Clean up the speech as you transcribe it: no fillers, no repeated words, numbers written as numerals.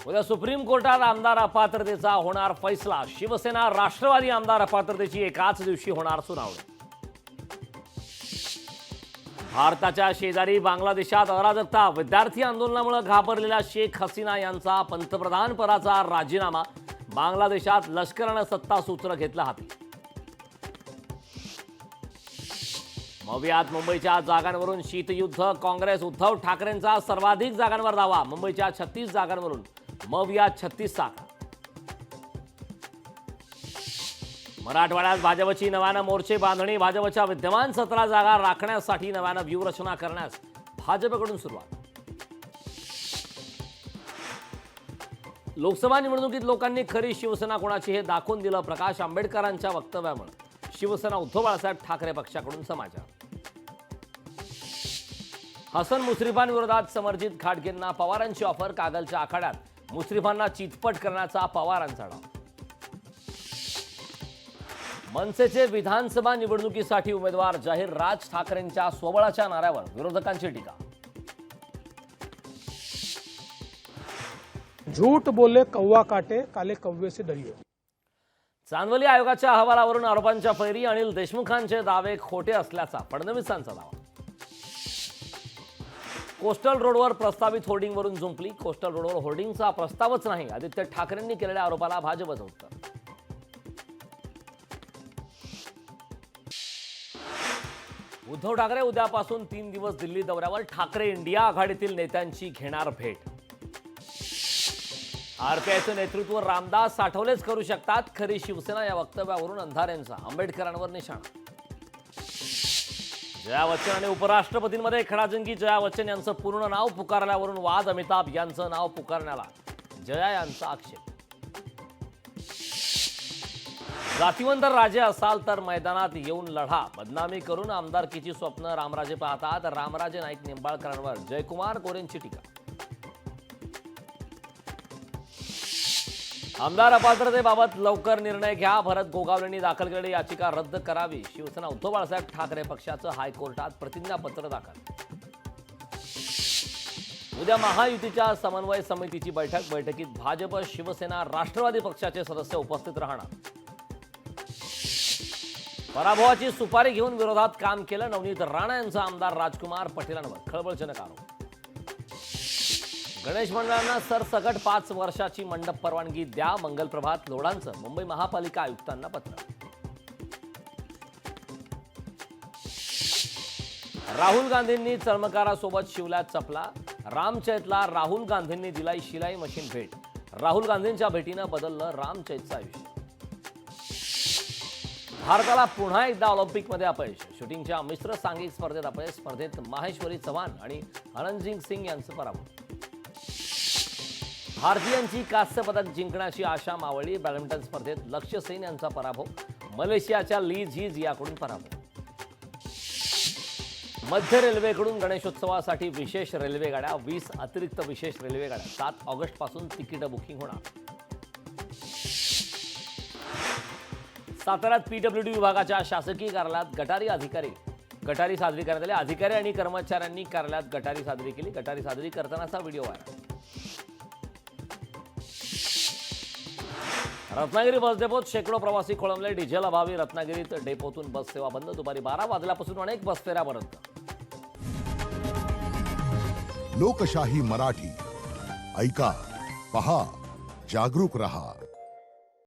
उद्या सुप्रीम कोर्टात आमदार अपात्रतेचा होणार फैसला। शिवसेना राष्ट्रवादी आमदार अपात्रतेची एकाच दिवशी होणार सुनावणी। भारताच्या शेजारी बांगलादेशात अराजकता, विद्यार्थी आंदोलनामुळे घाबरलेल्या शेख हसीना यांचा पंतप्रधान पदाचा राजीनामा। बांगलादेशात लष्करानं सत्तासूत्र घेतलं हाती। मवियात मुंबईच्या जागांवरून शीतयुद्ध, काँग्रेस उद्धव ठाकरेंचा सर्वाधिक जागांवर दावा। मुंबईच्या 36 जागांवरून मवियात 36 जागा। मराठवाड्यात भाजपची नव्यानं मोर्चे बांधणी, भाजपच्या विद्यमान 17 जागा राखण्यासाठी नव्यानं व्यूहरचना करण्यास भाजपकडून सुरुवात। लोकसभा निवडणुकीत लोकांनी खरी शिवसेना कोणाची हे दाखवून दिलं। प्रकाश आंबेडकरांच्या वक्तव्यामुळे शिवसेना उद्धव बाळासाहेब ठाकरे पक्षाकडून समाचार। हसन मुश्रीफांविरोधात समरजित घाटगेंना पवारांची ऑफर, कागलच्या आखाड्यात मुश्रीफांना चितपट करण्याचा पवारांचा डाव। मनसेचे विधानसभा निवडणुकीसाठी उमेदवार जाहीर, राज ठाकरेंच्या स्वबळाच्या नाऱ्यावर विरोधकांची टीका। झूठ बोले कौवा काटे, काले कौवे से डरिए। चांदवली आयोगाच्या अहवालावरून आरोपांच्या फैरी, अनिल देशमुखांचे दावे खोटे असल्याचा फडणवीसांचा दावा। कोस्टल रोडवर प्रस्तावित होर्डिंगवरून जुंपली, कोस्टल रोडवर होर्डिंगचा प्रस्तावच नाही, आदित्य ठाकरेंनी केलेल्या आरोपाला भाजपचं उत्तर। उद्धव ठाकरे उद्यापासून 3 दिवस दिल्ली दौऱ्यावर, ठाकरे इंडिया आघाडीतील नेत्यांची घेणार भेट। आरपीआयचं नेतृत्व रामदास साठवलेच करू शकतात, खरी शिवसेना या वक्तव्यावरून अंधारेंचा आंबेडकरांवर निशाणा। जया बच्चन आणि उपराष्ट्रपतींमध्ये खडाजंगी, जया बच्चन यांचं पूर्ण नाव पुकारल्यावरून वाद, अमिताभ यांचं नाव पुकारण्याला जया यांचा आक्षेप। जातीवंत राजे असाल तर मैदानात येऊन लढा, बदनामी करून आमदारकीची स्वप्न रामराजे पाहतात, रामराजे नाईक निंबाळकरांवर जयकुमार गोरेंची टीका। आमदार अपात्रतेबाबत लवकर निर्णय घ्या, भरत गोगावलेंनी दाखल केलेली याचिका रद्द करावी। शिवसेना उद्धव बाळासाहेब ठाकरे पक्षाचं हायकोर्टात प्रतिज्ञापत्र दाखल। उद्या महायुतीच्या समन्वय समितीची बैठकीत भाजप, शिवसेना, राष्ट्रवादी पक्षाचे सदस्य उपस्थित राहणार। पराभवाची सुपारी घेऊन विरोधात काम केलं, नवनीत राणा यांचा आमदार राजकुमार पटेलांवर खळबळजनक आरोप। गणेश मंडळांना सरसकट 5 वर्षाची मंडप परवानगी द्या, मंगलप्रभात लोढांचं मुंबई महापालिका आयुक्तांना पत्र। राहुल गांधींनी चर्मकारासोबत शिवल्यात चपला, रामचैतला राहुल गांधींनी दिलाई शिलाई मशीन भेट। राहुल गांधींच्या भेटीनं बदललं रामचैतचं आयुष्य। भारताला पुन्हा एकदा ऑलिम्पिकमध्ये अपयश, शूटिंगच्या मिश्र सांघिक स्पर्धेत अपयश, स्पर्धेत माहेश्वरी चव्हाण आणि अनंतजिंग सिंग यांचं पराभव। भारतीयांची कांस्य पदक जिंकण्याची आशा मावळली, बॅडमिंटन स्पर्धेत लक्ष्य सेन यांचा पराभव, मलेशियाच्या ली झीज याकडून पराभव। मध्य रेल्वेकडून गणेशोत्सवासाठी विशेष रेल्वेगाड्या, 20 अतिरिक्त विशेष रेल्वेगाड्या, 7 ऑगस्ट पासून तिकीट बुकिंग होणार। साताऱ्यात पीडब्ल्यूडी विभागाच्या शासकीय कार्यालयात गटारी साजरी करण्यात आली। अधिकारी आणि कर्मचाऱ्यांनी कार्यालयात गटारी साजरी केली, गटारी साजरी करतानाचा व्हिडिओ व्हायरल। रत्नागिरी बस डेपोत शेकडो प्रवासी खोळंबले, डिझेल अभावी रत्नागिरीत डेपोतून बस सेवा बंद, दुपारी 12 वाजल्यापासून अनेक बस फेऱ्या बंद। लोकशाही मराठी ऐका, पहा, जागरूक रहा।